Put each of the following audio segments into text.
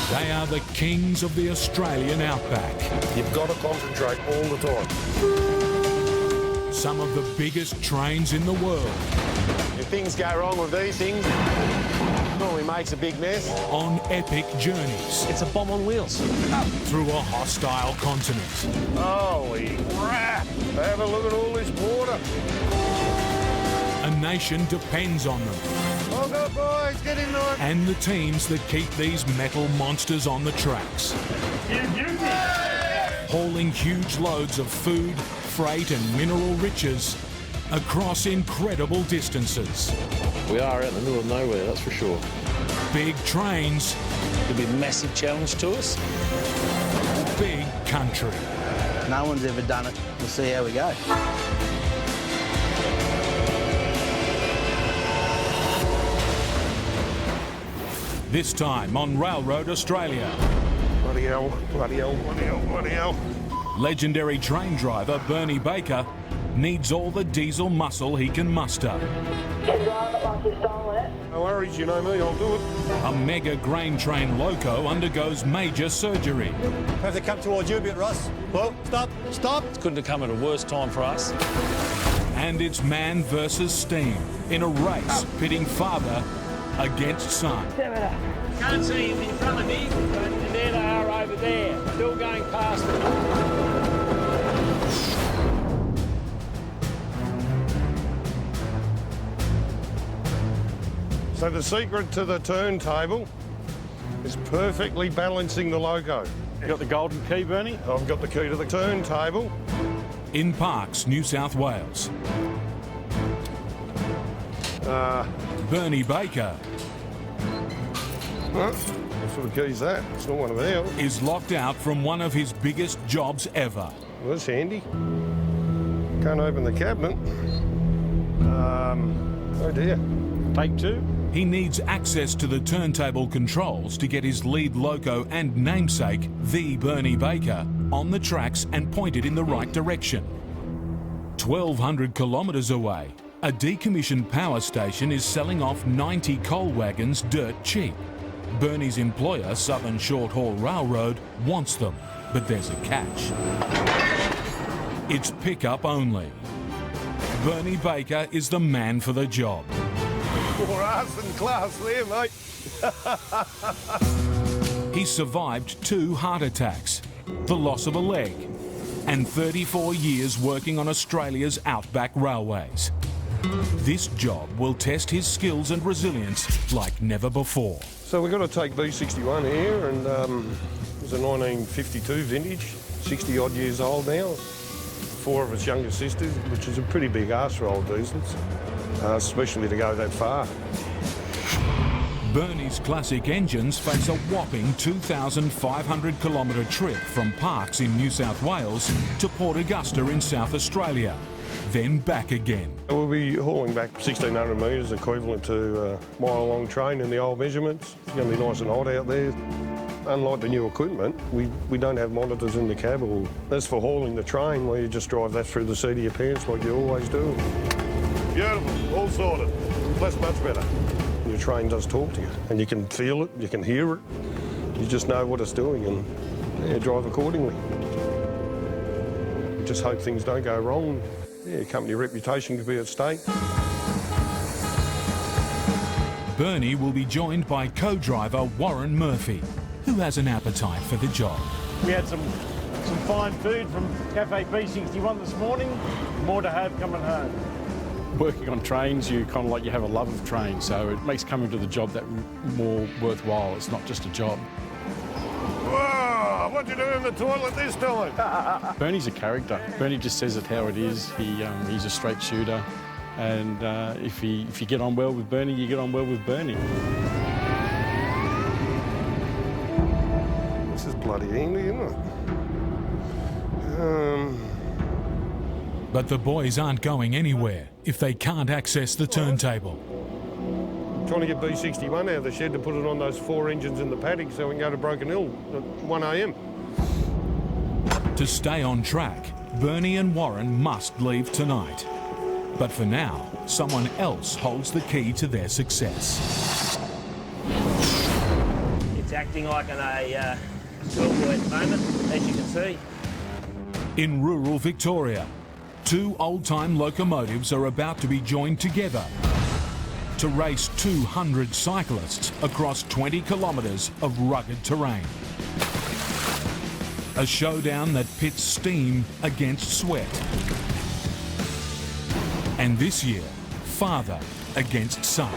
They are the kings of the Australian outback. You've got to concentrate all the time. Some of the biggest trains in the world. If things go wrong with these things, it normally makes a big mess. On epic journeys. It's a bomb on wheels. Through a hostile continent. Holy crap! Have a look at all this water. A nation depends on them. Oh, go, boys, get in there. And the teams that keep these metal monsters on the tracks. Hauling huge loads of food, freight and mineral riches across incredible distances. We are out in the middle of nowhere, that's for sure. Big trains. It'll be a massive challenge to us. Big country. No one's ever done it. We'll see how we go. This time on Railroad Australia. Bloody hell, bloody hell, bloody hell, bloody hell. Legendary train driver Bernie Baker needs all the diesel muscle he can muster. No worries, you know me, I'll do it. A mega grain train loco undergoes major surgery. Have to come towards you a bit, Ross. Well, stop, stop. It couldn't have come at a worse time for us. And it's man versus steam in a race pitting father against son. Can't see him in front of me, but there they are over there, still going past them. So the secret to the turntable is perfectly balancing the logo. You got the golden key, Bernie? I've got the key to the turntable. In Parkes, New South Wales. Bernie Baker What sort of key's that? It's not one of ours. is locked out from one of his biggest jobs ever. Well, that's handy. Can't open the cabinet. Oh dear. Take two. He needs access to the turntable controls to get his lead loco and namesake, the Bernie Baker, on the tracks and pointed in the right direction. 1,200 kilometres away, a decommissioned power station is selling off 90 coal wagons dirt cheap. Bernie's employer, Southern Short Haul Railroad, wants them, but there's a catch. It's pickup only. Bernie Baker is the man for the job. More arse than class there, mate. He survived 2 heart attacks, the loss of a leg, and 34 years working on Australia's outback railways. This job will test his skills and resilience like never before. So we've got to take B61 here, and it's a 1952 vintage, 60 odd years old now. 4 of its younger sisters, which is a pretty big ass for old diesels, especially to go that far. Bernie's classic engines face a whopping 2,500 kilometre trip from Parkes in New South Wales to Port Augusta in South Australia, then back again. We'll be hauling back 1,600 metres, equivalent to a mile-long train in the old measurements. It's going to be nice and hot out there. Unlike the new equipment, we don't have monitors in the cab. That's for hauling the train, where you just drive that through the seat of your pants like you always do. Beautiful, all sorted. That's much better. Your train does talk to you, and you can feel it, you can hear it. You just know what it's doing, and you drive accordingly. Just hope things don't go wrong. Yeah, company reputation could be at stake. Bernie will be joined by co-driver Warren Murphy, who has an appetite for the job. We had some fine food from Cafe B61 this morning. More to have coming home. Working on trains, you kind of like you have a love of trains, so it makes coming to the job that more worthwhile. It's not just a job. Whoa, what'd you do in the toilet this time? Bernie's a character. Bernie just says it how it is. He's a straight shooter, and if you get on well with Bernie, you get on well with Bernie. This is bloody handy, isn't it? But the boys aren't going anywhere if they can't access the turntable. Trying to get B61 out of the shed to put it on those 4 engines in the paddock so we can go to Broken Hill at 1 a.m. To stay on track, Bernie and Warren must leave tonight. But for now, someone else holds the key to their success. It's acting like a schoolboy at the moment, as you can see. In rural Victoria, 2 old-time locomotives are about to be joined together to race 200 cyclists across 20 kilometres of rugged terrain. A showdown that pits steam against sweat. And this year, father against son.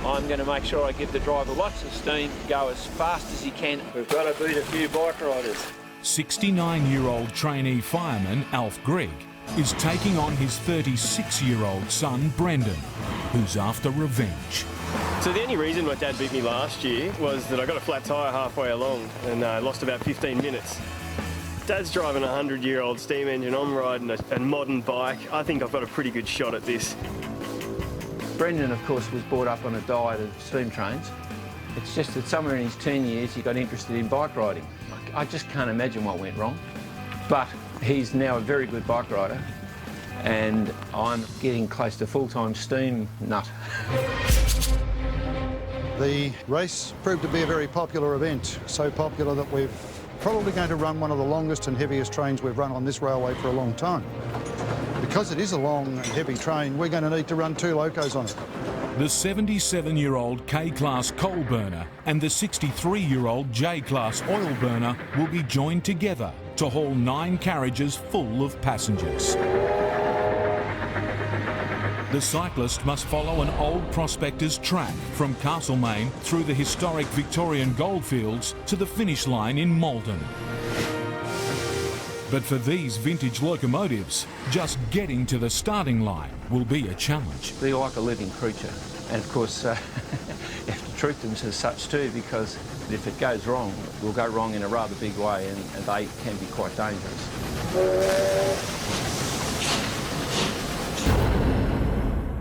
I'm going to make sure I give the driver lots of steam, go as fast as he can. We've got to beat a few bike riders. 69-year-old trainee fireman Alf Grigg is taking on his 36-year-old son Brendan, who's after revenge. So the only reason my dad beat me last year was that I got a flat tyre halfway along and lost about 15 minutes. Dad's driving a 100-year-old steam engine, I'm riding a modern bike. I think I've got a pretty good shot at this. Brendan, of course, was brought up on a diet of steam trains. It's just that somewhere in his teen years he got interested in bike riding. I just can't imagine what went wrong. But he's now a very good bike rider, and I'm getting close to full-time steam nut. The race proved to be a very popular event, so popular that we're probably going to run one of the longest and heaviest trains we've run on this railway for a long time. Because it is a long and heavy train, we're going to need to run 2 locos on it. The 77-year-old K-Class coal burner and the 63-year-old J-Class oil burner will be joined together to haul 9 carriages full of passengers. The cyclist must follow an old prospector's track from Castlemaine through the historic Victorian goldfields to the finish line in Malden. But for these vintage locomotives, just getting to the starting line will be a challenge. They're like a living creature, and of course you have to treat them as such too, because if it goes wrong, it will go wrong in a rather big way, and they can be quite dangerous.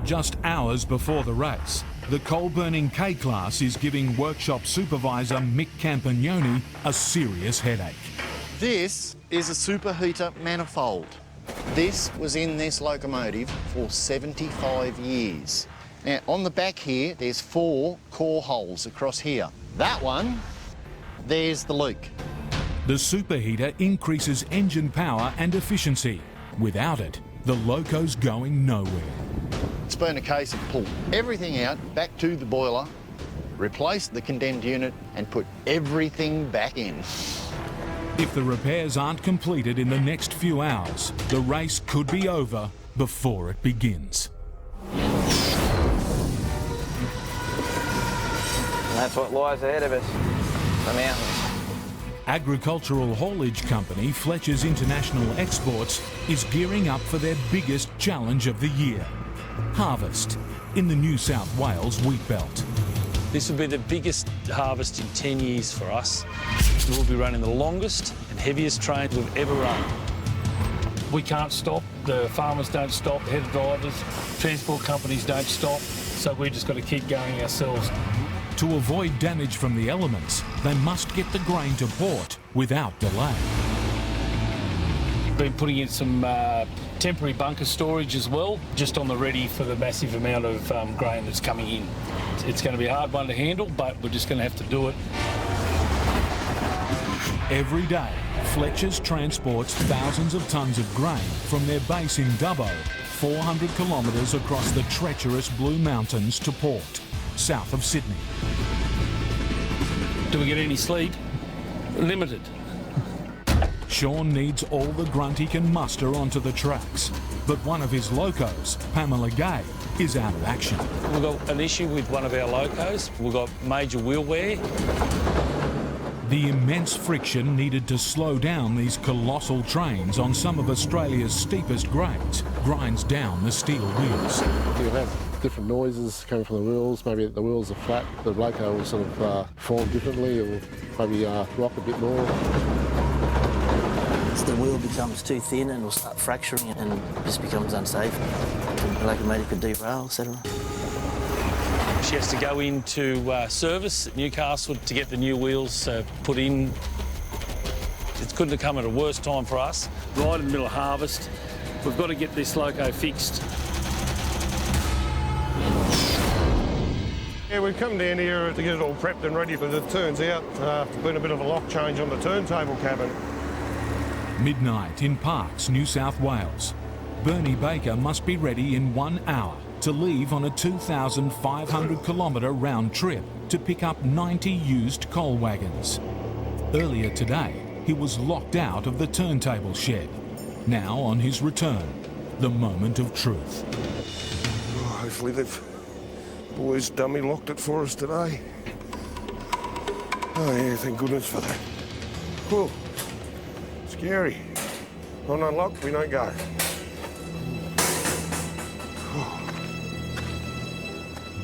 Just hours before the race, the coal-burning K-Class is giving workshop supervisor Mick Campagnoni a serious headache. This is a superheater manifold. This was in this locomotive for 75 years. Now, on the back here, there's 4 core holes across here. That one, there's the leak. The superheater increases engine power and efficiency. Without it, the loco's going nowhere. It's been a case of pull everything out, back to the boiler, replace the condemned unit, and put everything back in. If the repairs aren't completed in the next few hours, the race could be over before it begins. And that's what lies ahead of us, the mountains. Agricultural haulage company Fletcher's International Exports is gearing up for their biggest challenge of the year, harvest in the New South Wales wheat belt. This will be the biggest harvest in 10 years for us. We'll be running the longest and heaviest train we've ever run. We can't stop, the farmers don't stop, the head drivers, transport companies don't stop, so we've just got to keep going ourselves. To avoid damage from the elements, they must get the grain to port without delay. Been putting in some temporary bunker storage as well, just on the ready for the massive amount of grain that's coming in. It's going to be a hard one to handle, but we're just going to have to do it. Every day, Fletcher's transports thousands of tonnes of grain from their base in Dubbo, 400 kilometres across the treacherous Blue Mountains to port, south of Sydney. Do we get any sleep? Limited. Sean needs all the grunt he can muster onto the tracks, but one of his locos, Pamela Gay, is out of action. We've got an issue with one of our locos. We've got major wheel wear. The immense friction needed to slow down these colossal trains on some of Australia's steepest grades grinds down the steel wheels. You have different noises coming from the wheels. Maybe the wheels are flat, the loco will sort of form differently, or maybe rock a bit more. The wheel becomes too thin and will start fracturing and just becomes unsafe. The locomotive could derail, etc. She has to go into service at Newcastle to get the new wheels put in. It couldn't have come at a worse time for us. Right in the middle of harvest, we've got to get this loco fixed. Yeah, we've come down here to get it all prepped and ready, but it turns out there's been a bit of a lock change on the turntable cabin. Midnight in Parkes, New South Wales. Bernie Baker must be ready in 1 hour to leave on a 2,500 kilometre round trip to pick up 90 used coal wagons. Earlier today, he was locked out of the turntable shed. Now on his return, the moment of truth. Oh, hopefully the boys dummy locked it for us today. Oh yeah, thank goodness for that. Whew. Scary. On unlocked, we don't go.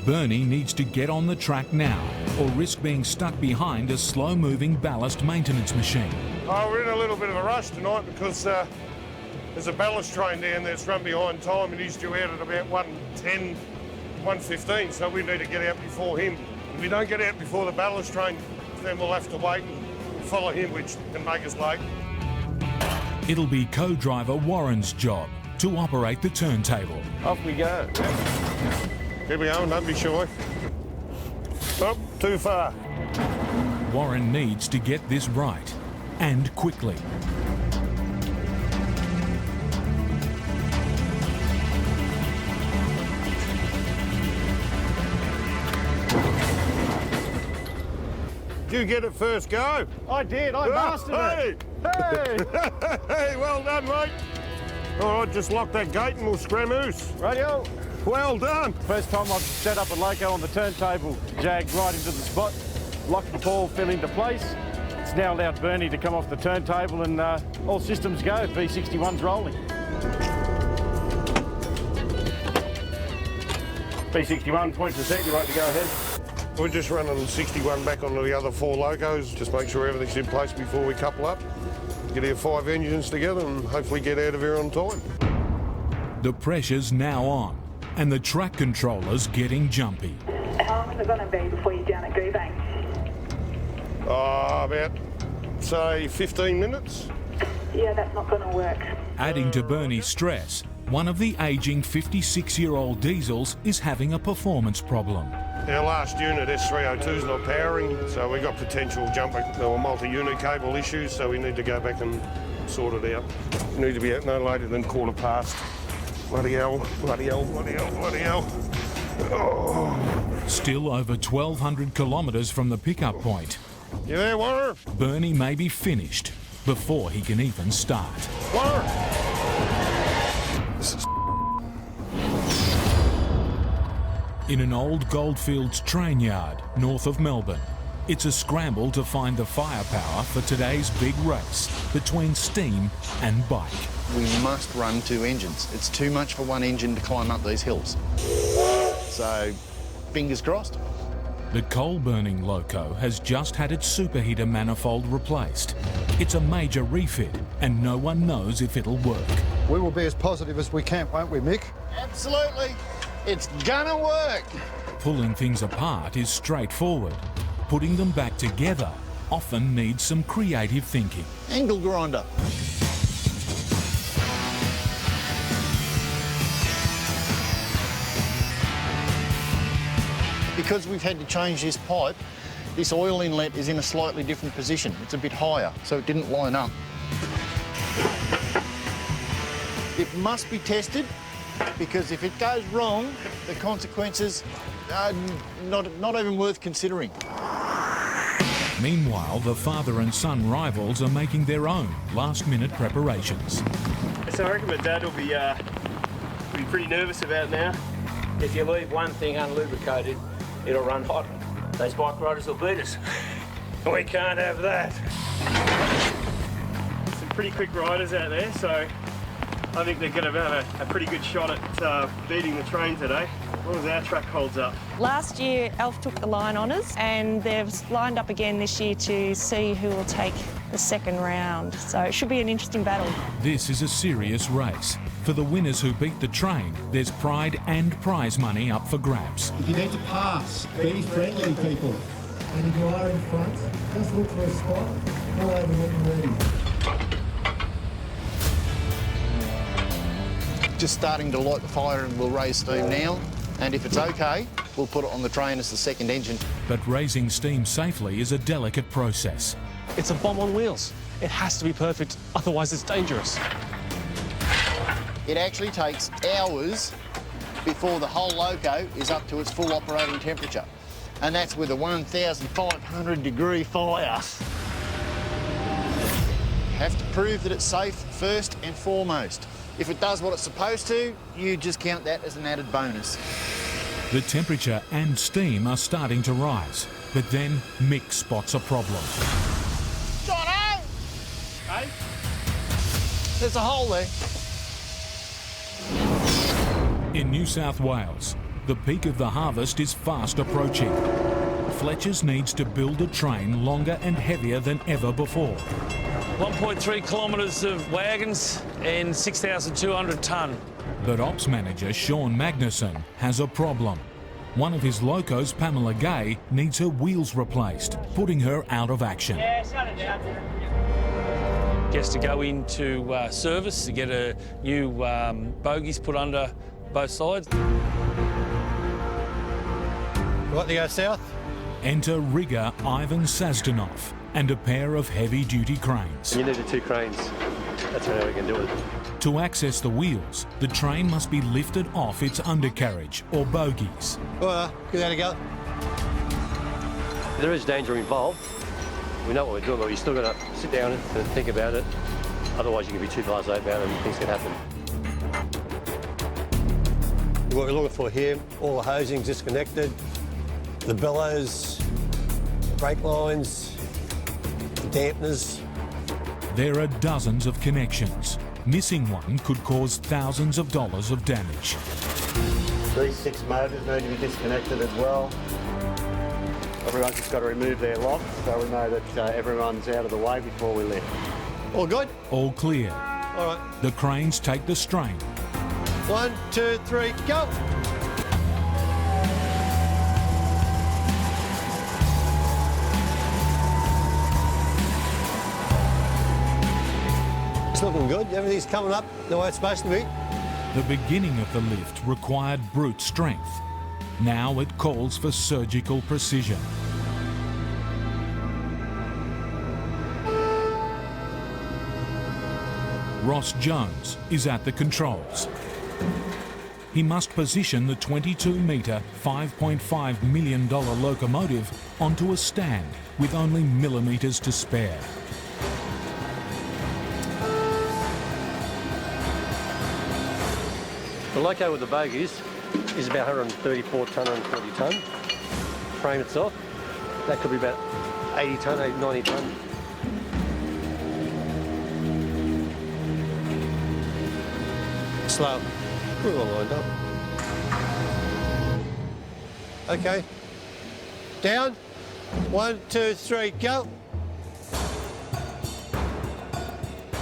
Bernie needs to get on the track now or risk being stuck behind a slow-moving ballast maintenance machine. Oh, we're in a little bit of a rush tonight because there's a ballast train down there that's run behind time and he's due out at about 1:10, 1:15, so we need to get out before him. If we don't get out before the ballast train, then we'll have to wait and follow him, which can make us late. It'll be co-driver Warren's job to operate the turntable. Off we go. Here we go, don't be shy. Oh, too far. Warren needs to get this right, and quickly. Did you get it first go? I did, I mastered it. Hey! Hey, well done, mate. All right, just lock that gate and we'll scramoose. Radio. Well done. First time I've set up a loco on the turntable, jagged right into the spot, locked the ball, fell into place. It's now allowed Bernie to come off the turntable and all systems go. B61's rolling. B61 points to set, you're right to go ahead. We're just running 61 back onto the other 4 locos, just make sure everything's in place before we couple up. Get our 5 engines together and hopefully get out of here on time. The pressure's now on, and the track controller's getting jumpy. How long is it going to be before you're down at Goobank? About, say, 15 minutes. Yeah, that's not going to work. Adding to Bernie's stress, one of the ageing 56-year-old diesels is having a performance problem. Our last unit, S302's not powering, so we've got potential jumper or multi-unit cable issues, so we need to go back and sort it out. We need to be out no later than 15:15. Bloody hell, bloody hell, bloody hell, bloody hell. Oh. Still over 1,200 kilometres from the pickup point. You there, Warren? Bernie may be finished before he can even start. Warren! This is in an old Goldfields train yard north of Melbourne. It's a scramble to find the firepower for today's big race between steam and bike. We must run 2 engines. It's too much for one engine to climb up these hills. So, fingers crossed. The coal-burning loco has just had its superheater manifold replaced. It's a major refit, and no one knows if it'll work. We will be as positive as we can, won't we, Mick? Absolutely. It's gonna work. Pulling things apart is straightforward. Putting them back together often needs some creative thinking. Angle grinder. Because we've had to change this pipe, this oil inlet is in a slightly different position. It's a bit higher, so it didn't line up. It must be tested, because if it goes wrong, the consequences are not even worth considering. Meanwhile, the father and son rivals are making their own last-minute preparations. So I reckon my dad will be pretty nervous about now. If you leave one thing unlubricated, it'll run hot. Those bike riders will beat us. We can't have that. Some pretty quick riders out there, so I think they're going to have a pretty good shot at beating the train today, as long as our track holds up. Last year, Elf took the line honours, and they've lined up again this year to see who will take the second round. So it should be an interesting battle. This is a serious race. For the winners who beat the train, there's pride and prize money up for grabs. If you need to pass, be friendly, people. And if you are in front, just look for a spot. Go over when you're ready. Just starting to light the fire and we'll raise steam now. And if it's okay, we'll put it on the train as the second engine. But raising steam safely is a delicate process. It's a bomb on wheels. It has to be perfect, otherwise it's dangerous. It actually takes hours before the whole loco is up to its full operating temperature. And that's with a 1,500 degree fire. Have to prove that it's safe first and foremost. If it does what it's supposed to, you just count that as an added bonus. The temperature and steam are starting to rise, but then Mick spots a problem. Jono! Hey? There's a hole there. In New South Wales, the peak of the harvest is fast approaching. Fletcher's needs to build a train longer and heavier than ever before. 1.3 kilometres of wagons and 6,200 tonne. But Ops Manager Sean Magnuson has a problem. One of his locos, Pamela Gay, needs her wheels replaced, putting her out of action. Yeah, shut it down. He has to go into service to get a new bogies put under both sides. Right to go south? Enter rigger Ivan Sazdanov and a pair of heavy-duty cranes. You need the two cranes. That's how we can do it. To access the wheels, the train must be lifted off its undercarriage, or bogies. Well, give that a go. There is danger involved. We know what we're doing, but you still got to sit down and think about it. Otherwise, you can be too blasé about it and things can happen. What we're looking for here, all the hosing's disconnected, the bellows, brake lines, the dampeners. There are dozens of connections. Missing one could cause thousands of dollars of damage. These 6 motors need to be disconnected as well. Everyone's just got to remove their lock so we know that everyone's out of the way before we lift. All good? All clear. All right. The cranes take the strain. 1, 2, 3, go! It's looking good. Everything's coming up the way it's supposed to be. The beginning of the lift required brute strength. Now it calls for surgical precision. Ross Jones is at the controls. He must position the 22-metre, $5.5 million locomotive onto a stand with only millimetres to spare. The loco with the bogies is about 134 tonne, 140 tonne. Frame itself, that could be about 80 tonne, 90 tonne. Slow. We're all lined up. Okay. Down. 1, 2, 3, go.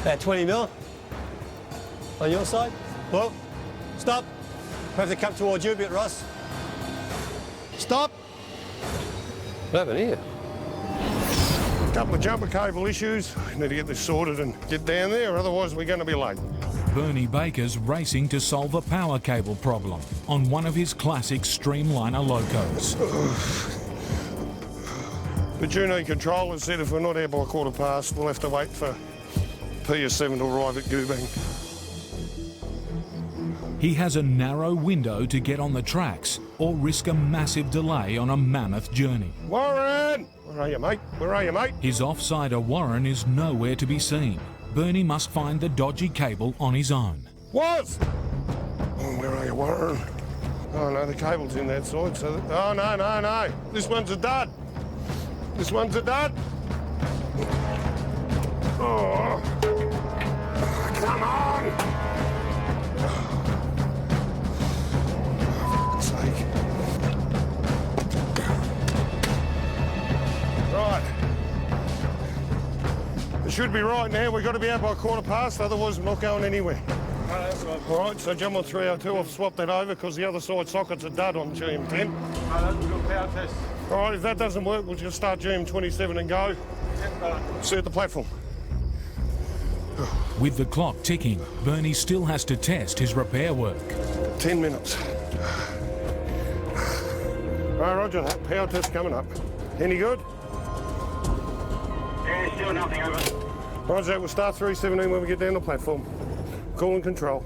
About 20 mil. On your side. Well, stop. We have to come towards you a bit, Ross. Stop. What happened here? A couple of jumper cable issues. Need to get this sorted and get down there, otherwise we're going to be late. Bernie Baker's racing to solve a power cable problem on one of his classic Streamliner locos. The Juno controller said if we're not out by 7:15, we'll have to wait for PS7 to arrive at Goobang. He has a narrow window to get on the tracks or risk a massive delay on a mammoth journey. Warren! Where are you, mate? Where are you, mate? His offsider Warren is nowhere to be seen. Bernie must find the dodgy cable on his own. Was! Oh, where are you, Warren? Oh, no, the cable's in that side, so... Oh, no, no, no. This one's a dud. This one's a dud. Oh. Come on! For fuck's sake. Right. It should be right now. We've got to be out by 7:15, otherwise we're not going anywhere. Oh, that's right. All right, so jump on 302. I've swapped that over because the other side socket's a dud on GM10. Oh, that's a good power test. All right, if that doesn't work, we'll just start GM27 and go. See you at the platform. With the clock ticking, Bernie still has to test his repair work. 10 minutes. Right, roger that. Power test coming up. Any good? Yeah, still nothing, over. Roger that. We'll start 317 when we get down the platform. Call and control.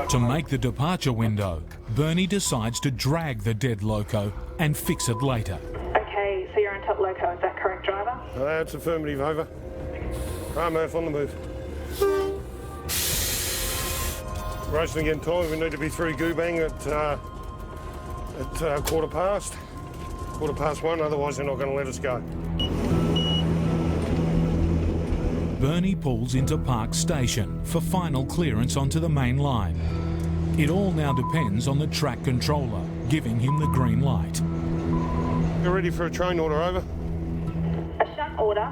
To make the departure window, Bernie decides to drag the dead loco and fix it later. Okay, so you're on top loco, is that correct, driver? That's affirmative, over. Right, Murph, on the move. Racing again, time. We need to be through Goobang at 1:15, otherwise they're not going to let us go. Bernie pulls into Park Station for final clearance onto the main line. It all now depends on the track controller giving him the green light. You're ready for a train order, over? A shunt order?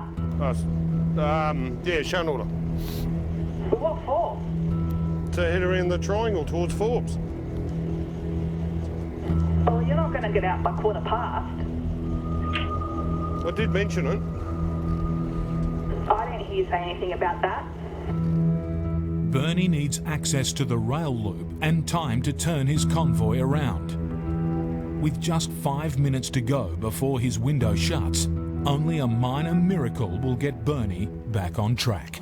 Yeah, shunt order. But what for? To head around the triangle towards Forbes. Oh, you're not going to get out by 1:15. I did mention it. I didn't hear you say anything about that. Bernie needs access to the rail loop and time to turn his convoy around. With just 5 minutes to go before his window shuts, only a minor miracle will get Bernie back on track.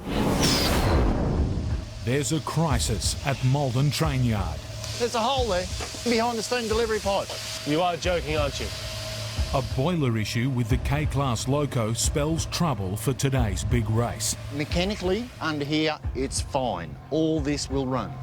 There's a crisis at Malden Train Yard. There's a hole there behind the steam delivery pipe. You are joking, aren't you? A boiler issue with the K-Class loco spells trouble for today's big race. Mechanically, under here, it's fine. All this will run.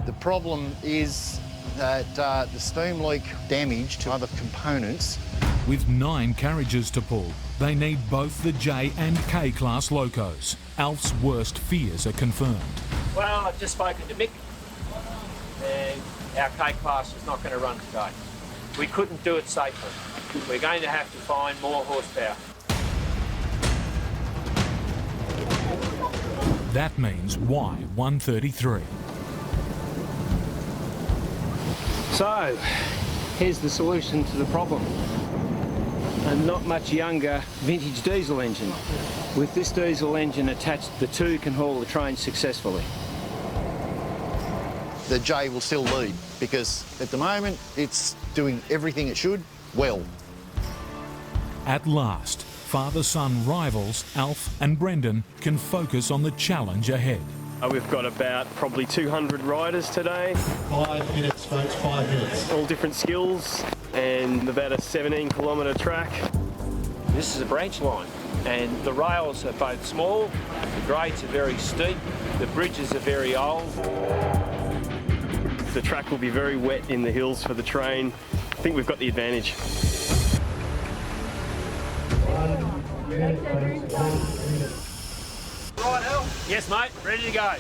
The problem is that the steam leak damage to other components. With 9 carriages to pull, they need both the J and K-Class locos. Alf's worst fears are confirmed. Well, I've just spoken to Mick, and our K-Class is not going to run today. We couldn't do it safely. We're going to have to find more horsepower. That means Y133. So, here's the solution to the problem. A not much younger vintage diesel engine. With this diesel engine attached, the two can haul the train successfully. The J will still lead because at the moment it's doing everything it should well. At last, father-son rivals Alf and Brendan can focus on the challenge ahead. We've got about probably 200 riders today. 5 minutes, folks, 5 minutes. All different skills and about a 17-kilometre track. This is a branch line, and the rails are both small, the grades are very steep, the bridges are very old. The track will be very wet in the hills for the train. I think we've got the advantage. Right, Al? Yes, mate, ready to go.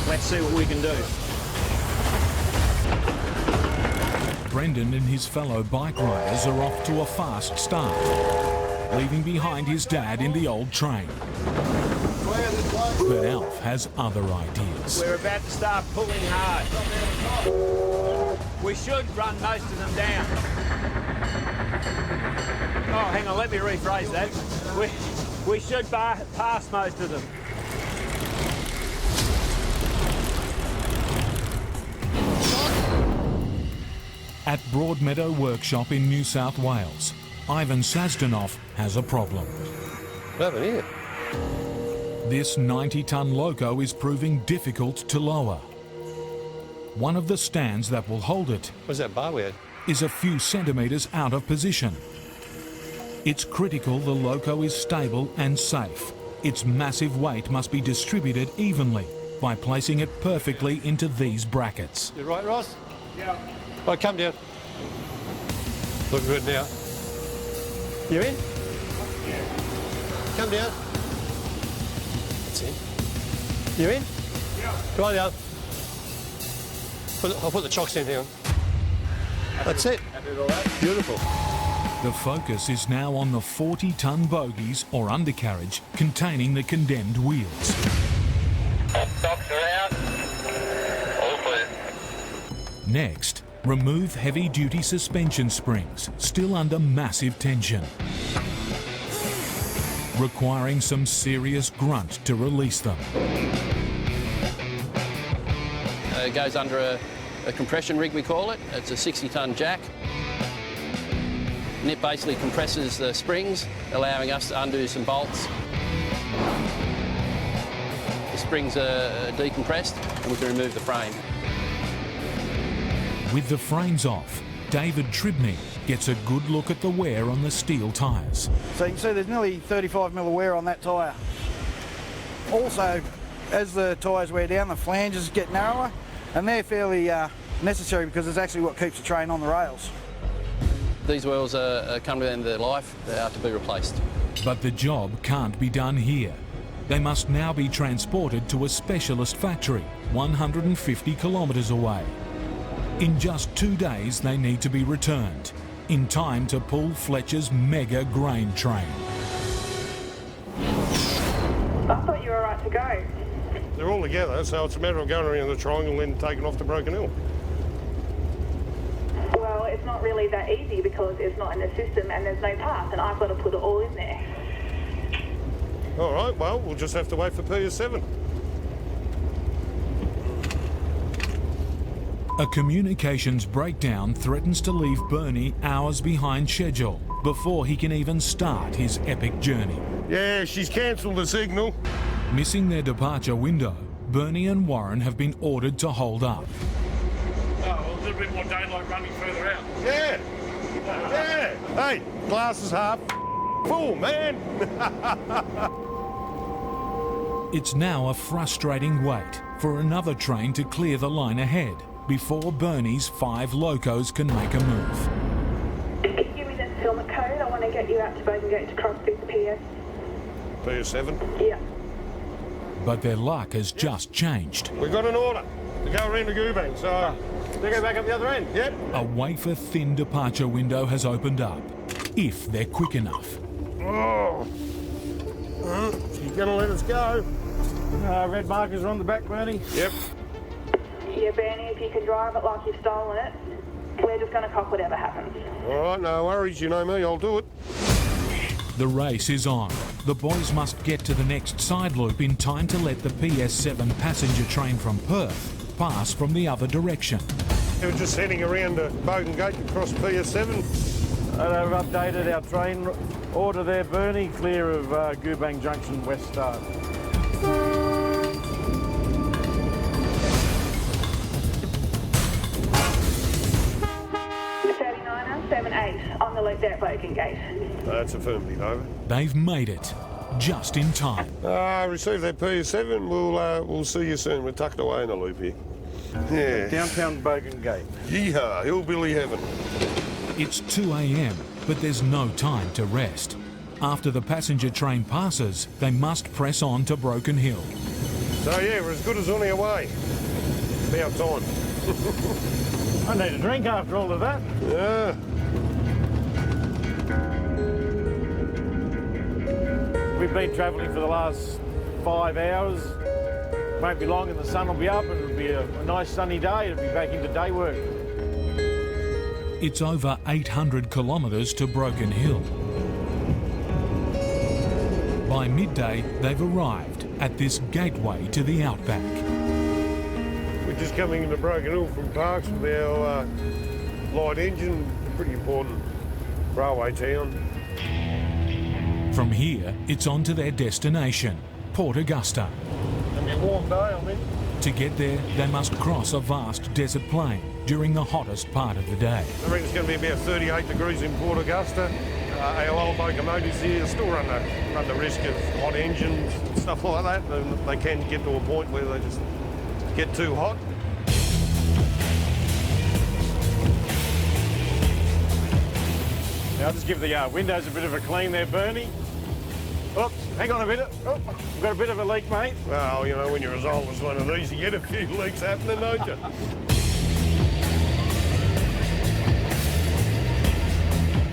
Let's see what we can do. Brendan and his fellow bike riders are off to a fast start, leaving behind his dad in the old train. But Alf has other ideas. We're about to start pulling hard. We should run most of them down. Oh, hang on, let me rephrase that. We should pass most of them. At Broadmeadow Workshop in New South Wales, Ivan Sazdanoff has a problem. What happened here? This 90-ton loco is proving difficult to lower. One of the stands that will hold it Where's that bar we had? is a few centimetres out of position. It's critical the loco is stable and safe. Its massive weight must be distributed evenly by placing it perfectly into these brackets. You right, Ross? Yeah. Right, come down. Look good now. You in? Come down. That's in. You in? Yeah. Right down. I'll put the chocks in here. That's it. Beautiful. The focus is now on the 40-ton bogies or undercarriage containing the condemned wheels. Stocks are out. All clear. Next, Remove heavy-duty suspension springs, still under massive tension, requiring some serious grunt to release them. It goes under a compression rig, we call it. It's a 60-tonne jack. And it basically compresses the springs, allowing us to undo some bolts. The springs are decompressed and we can remove the frame. With the frames off, David Tribney gets a good look at the wear on the steel tyres. So you can see there's nearly 35 mil of wear on that tyre. Also, as the tyres wear down, the flanges get narrower, and they're fairly necessary because it's actually what keeps the train on the rails. These wheels are come to the end of their life. They are to be replaced. But the job can't be done here. They must now be transported to a specialist factory 150 kilometres away. In just 2 days, they need to be returned, in time to pull Fletcher's mega grain train. I thought you were right to go. They're all together, so it's a matter of going around the triangle and taking off to Broken Hill. Well, it's not really that easy because it's not in the system and there's no path, and I've got to put it all in there. All right, well, we'll just have to wait for PS7. A communications breakdown threatens to leave Bernie hours behind schedule before he can even start his epic journey. Yeah, she's cancelled the signal. Missing their departure window, Bernie and Warren have been ordered to hold up. Oh, well, a little bit more daylight running further out. Yeah. Yeah. Hey, glass is half full, man. It's now a frustrating wait for another train to clear the line ahead before Bernie's 5 locos can make a move. Can you give me the settlement code? I want to get you out to Bogan Gate to cross this PS. PS7? Yeah. But their luck has just changed. We've got an order to go around to Goobang, so they go back up the other end. Yep. A wafer-thin departure window has opened up, if they're quick enough. Oh. She's going to let us go. Red markers are on the back, Bernie. Yep. Yeah, Bernie, if you can drive it like you've stolen it, we're just going to cop whatever happens. All right, no worries. You know me, I'll do it. The race is on. The boys must get to the next side loop in time to let the PS7 passenger train from Perth pass from the other direction. They were just heading around to Bogan Gate to cross PS7. They've updated our train order there, Bernie, clear of Goobang Junction West Start. 7-8 on the loop there at Bogan Gate. That's affirmative, over. They've made it, just in time. Receive that PS7. We'll see you soon. We're tucked away in the loop here. Yeah. Downtown Bogan Gate. Yeehaw, hillbilly heaven. It's 2 a.m, but there's no time to rest. After the passenger train passes, they must press on to Broken Hill. So yeah, we're as good as on our way. About time. I need a drink after all of that. Yeah. We've been travelling for the last 5 hours. Won't be long and the sun will be up and it'll be a nice sunny day. It'll be back into day work. It's over 800 kilometres to Broken Hill. By midday, they've arrived at this gateway to the outback. We're just coming into Broken Hill from Parkes with our light engine. Pretty important railway town. From here, it's on to their destination, Port Augusta. It'll be a warm day, I mean. To get there, they must cross a vast desert plain during the hottest part of the day. I reckon it's going to be about 38 degrees in Port Augusta. Our old locomotives here still run the risk of hot engines and stuff like that. They can get to a point where they just get too hot. Now I'll just give the windows a bit of a clean there, Bernie. Oops, hang on a minute. Oh, we've got a bit of a leak, mate. Well, you know, when you're as old as one of these, you get a few leaks happening, don't you?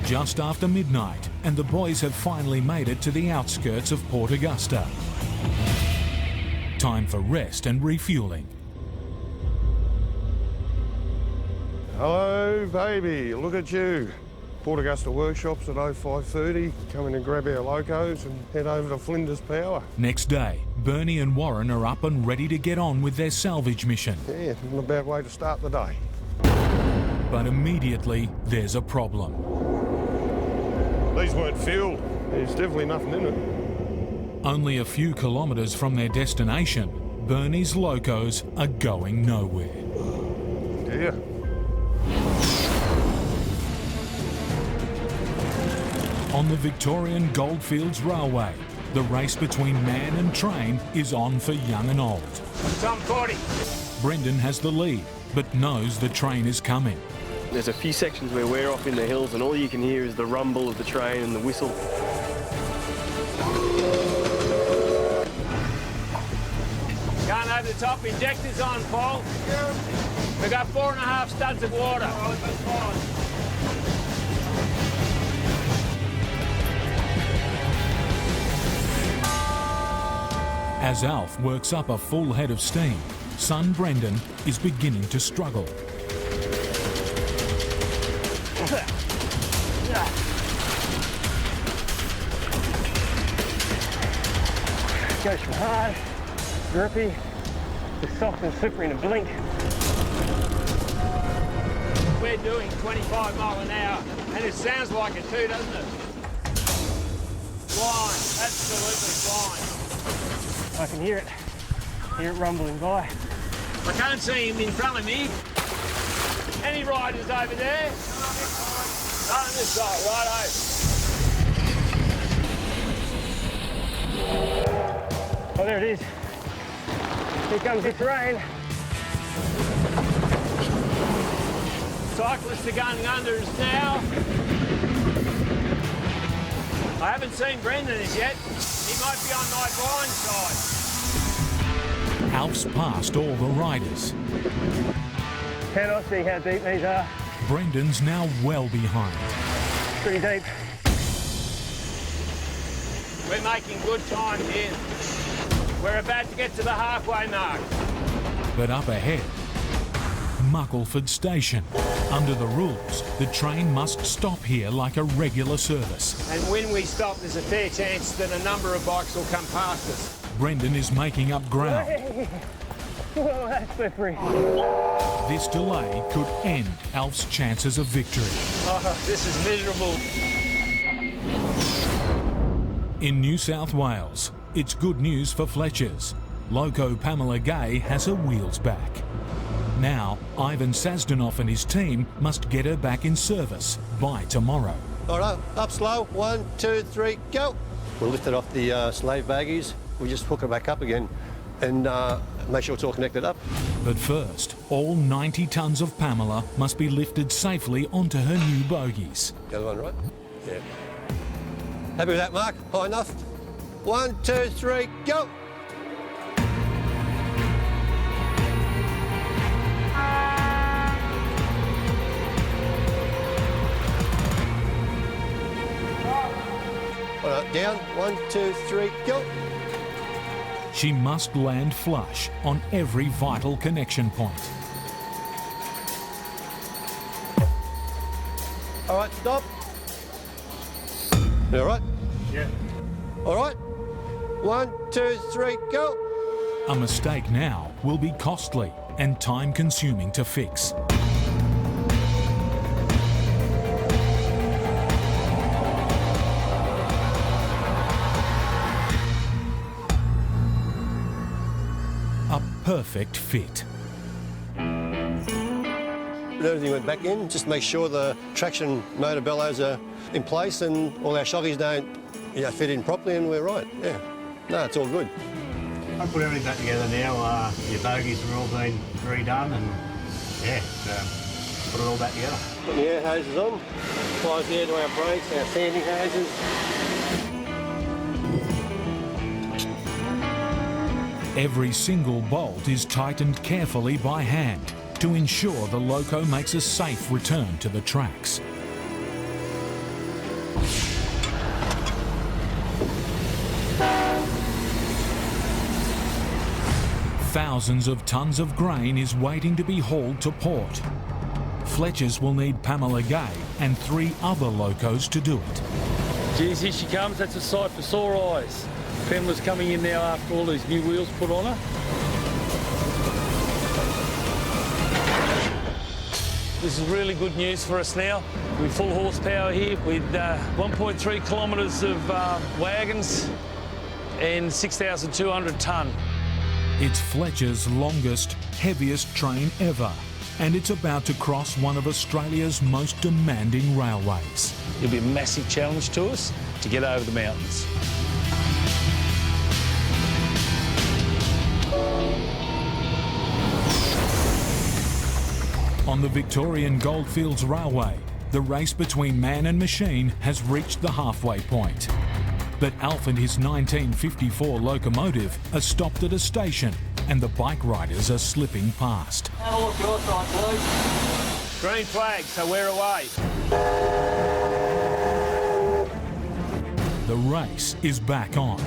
Just after midnight, and the boys have finally made it to the outskirts of Port Augusta. Time for rest and refuelling. Hello, baby, look at you. Port Augusta Workshops at 05:30. Come in and grab our locos and head over to Flinders Power. Next day, Bernie and Warren are up and ready to get on with their salvage mission. Yeah, not a bad way to start the day. But immediately, there's a problem. These weren't fuel. There's definitely nothing in it. Only a few kilometres from their destination, Bernie's locos are going nowhere. Yeah. On the Victorian Goldfields Railway, the race between man and train is on for young and old. Tom 40. Brendan has the lead, but knows the train is coming. There's a few sections where we're off in the hills and all you can hear is the rumble of the train and the whistle. Going over the top, injectors on, Paul. We've got 4.5 studs of water. As Alf works up a full head of steam, son Brendan is beginning to struggle. Goes from hard, grippy, to soft and slippery in a blink. We're doing 25 mile an hour, and it sounds like it too, doesn't it? Flying, absolutely flying. I can hear it rumbling by. I can't see him in front of me. Any riders over there? On this side, righto. Oh, there it is. Here comes the train. Cyclists are going under us now. I haven't seen Brendan as yet. He might be on my blind side. Alf's passed all the riders. Can I see how deep these are? Brendan's now well behind. Pretty deep. We're making good time here. We're about to get to the halfway mark. But up ahead, Muckleford Station. Under the rules, the train must stop here like a regular service. And when we stop, there's a fair chance that a number of bikes will come past us. Brendan is making up ground. Whoa, that's slippery. This delay could end Alf's chances of victory. Oh, this is miserable. In New South Wales, it's good news for Fletchers. Loco Pamela Gay has her wheels back. Now, Ivan Sazdanoff and his team must get her back in service by tomorrow. All right, up slow. 1, 2, 3, go. We'll lift it off the slave baggies. We just hook it back up again and make sure it's all connected up. But first, all 90 tonnes of Pamela must be lifted safely onto her new bogies. The other one, right? Yeah. Happy with that, Mark? High enough? 1, 2, 3, go. All right, down. 1, 2, 3, go. She must land flush on every vital connection point. All right, stop. You all right? Yeah. All right. 1, 2, 3, go. A mistake now will be costly and time-consuming to fix. A perfect fit. Everything went back in, just make sure the traction motor bellows are in place and all our shockies don't fit in properly, and we're right. Yeah. No, it's all good. I put everything back together now. Your bogies have all been redone and put it all back together. Put the air hoses on, applies the air to our brakes, our sanding hoses. Every single bolt is tightened carefully by hand to ensure the loco makes a safe return to the tracks. Thousands of tons of grain is waiting to be hauled to port. Fletchers will need Pamela Gay and 3 other locos to do it. Geez, here she comes. That's a sight for sore eyes. Pamela's coming in now after all these new wheels put on her. This is really good news for us now. We're full horsepower here with 1.3 kilometres of wagons and 6,200 tonne. It's Fletcher's longest, heaviest train ever, and it's about to cross one of Australia's most demanding railways. It'll be a massive challenge to us to get over the mountains. On the Victorian Goldfields Railway, the race between man and machine has reached the halfway point. But Alf and his 1954 locomotive are stopped at a station, and the bike riders are slipping past. Have a look your side, please. Green flag, so we're away. The race is back on.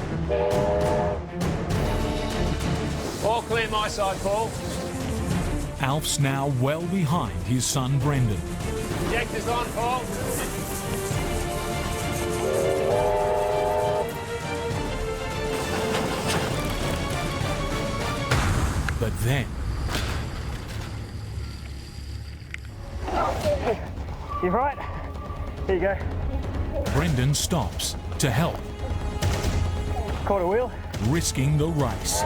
All clear my side, Paul. Alf's now well behind his son Brendan. Injectors on, Paul. But then... You right? Here you go. Brendan stops to help. Quarter wheel. Risking the race.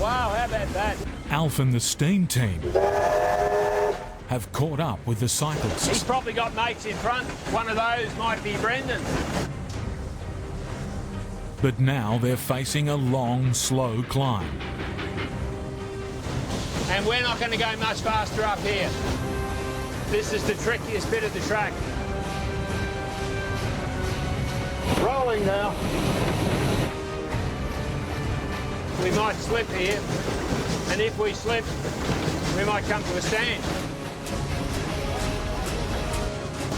Wow, how about that? Alf and the steam team have caught up with the cyclists. He's probably got mates in front. One of those might be Brendan. But now they're facing a long, slow climb. And we're not going to go much faster up here. This is the trickiest bit of the track. Rolling now. We might slip here, and if we slip, we might come to a stand.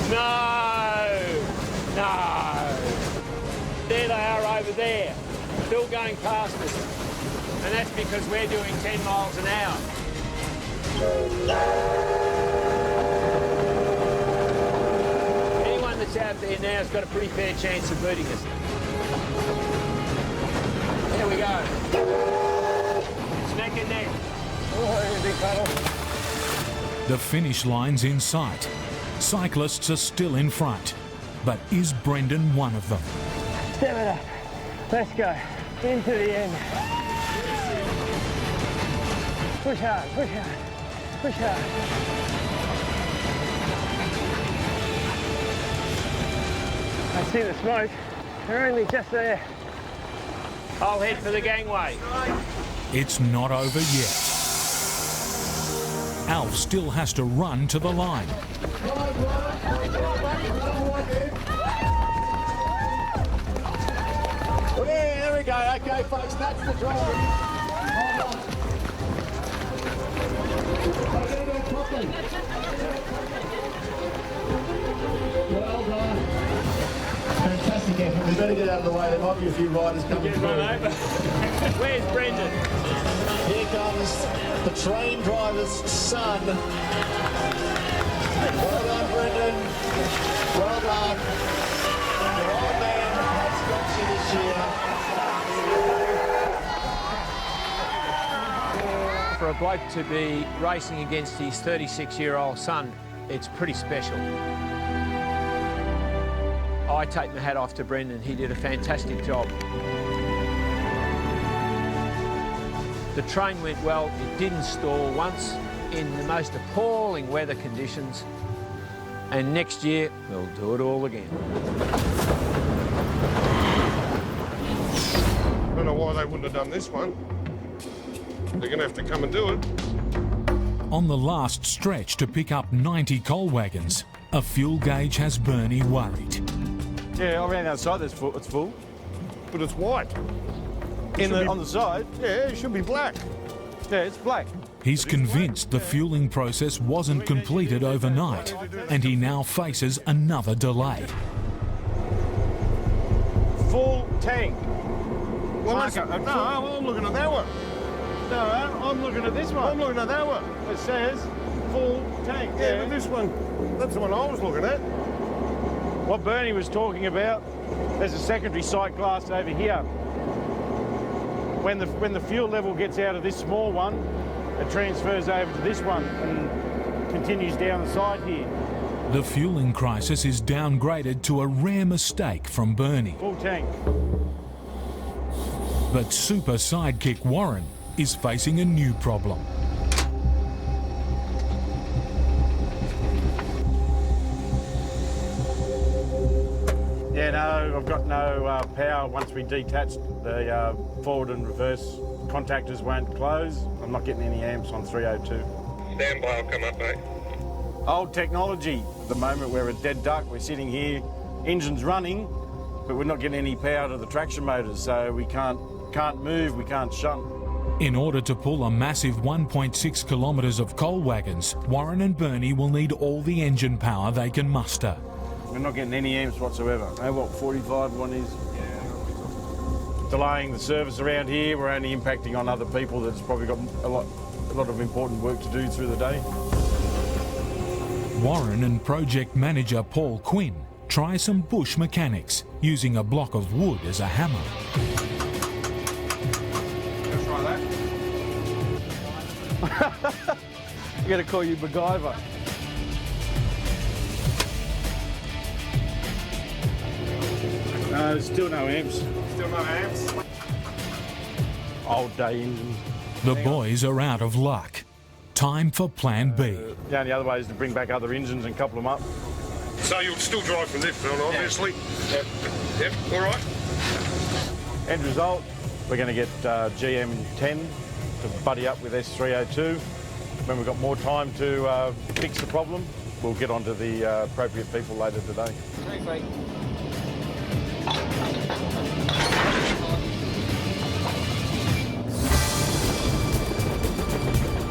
No! No! There they are over there, still going past us. And that's because we're doing 10 miles an hour. Anyone that's out there now has got a pretty fair chance of beating us. There we go. It's neck and neck. Oh, big paddle. The finish line's in sight. Cyclists are still in front. But is Brendan one of them? Step it up. Let's go. Into the end. Push hard, push hard, push hard. I see the smoke. They're only just there. I'll head for the gangway. It's not over yet. Alf still has to run to the line. Yeah, there we go. Okay, folks, that's the drive. Well done. Fantastic effort. We better get out of the way. There might be a few riders coming through. Where's Brendan? Here comes the train driver's son. Well done, Brendan. Well done. Your old man has got you this year. For a bloke to be racing against his 36-year-old son, it's pretty special. I take my hat off to Brendan. He did a fantastic job. The train went well. It didn't stall once in the most appalling weather conditions. And next year, we'll do it all again. I don't know why they wouldn't have done this one. They're going to have to come and do it. On the last stretch to pick up 90 coal wagons, a fuel gauge has Bernie worried. Yeah, around outside it's full. But it's white. On the side? Yeah, it should be black. Yeah, it's black. He's convinced the fueling process wasn't completed overnight, and he now faces another delay. Full tank. Well, I'm looking at that one. No, I'm looking at this one. I'm looking at that one. It says full tank. Yeah, but this one, that's the one I was looking at. What Bernie was talking about, there's a secondary sight glass over here. When the fuel level gets out of this small one, it transfers over to this one and continues down the side here. The fueling crisis is downgraded to a rare mistake from Bernie. Full tank. But super sidekick Warren is facing a new problem. Yeah, no, I've got no power. Once we detached, the forward and reverse contactors won't close. I'm not getting any amps on 302. Stand by, I'll come up, mate. Old technology. At the moment we're a dead duck. We're sitting here, engine's running, but we're not getting any power to the traction motors, so we can't move, we can't shunt. In order to pull a massive 1.6 kilometres of coal wagons, Warren and Bernie will need all the engine power they can muster. We're not getting any amps whatsoever. Know what 45 one is? Delaying the service around here, we're only impacting on other people that's probably got a lot of important work to do through the day. Warren and project manager Paul Quinn try some bush mechanics, using a block of wood as a hammer. Let's try that. I'm going to call you MacGyver. No, still no amps. Still no amps? Old day engines. The boys are out of luck. Time for plan B. The only other way is to bring back other engines and couple them up. So you'll still drive from this on, obviously? Yep. Yep, all right. End result, we're going to get GM10 to buddy up with S302. When we've got more time to fix the problem, we'll get onto the appropriate people later today. Thanks, mate.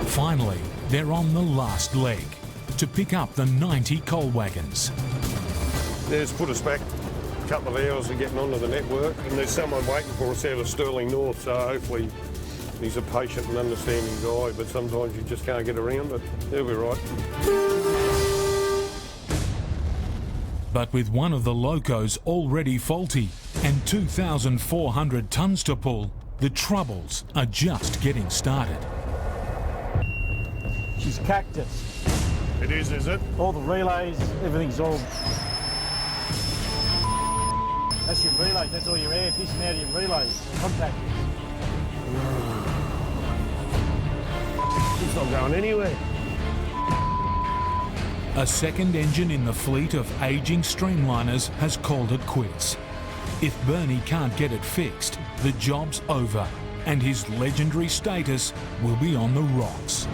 Finally, they're on the last leg to pick up the 90 coal wagons. It's put us back a couple of hours of getting onto the network, and there's someone waiting for us out of Stirling North, so hopefully he's a patient and understanding guy, but sometimes you just can't get around, but he'll be right. But with one of the locos already faulty and 2,400 tonnes to pull, the troubles are just getting started. She's cactus. It is it? All the relays, everything's all... That's your relays, that's all your air pissing out of your relays, contactors. It's not going anywhere. A second engine in the fleet of ageing streamliners has called it quits. If Bernie can't get it fixed, the job's over, and his legendary status will be on the rocks.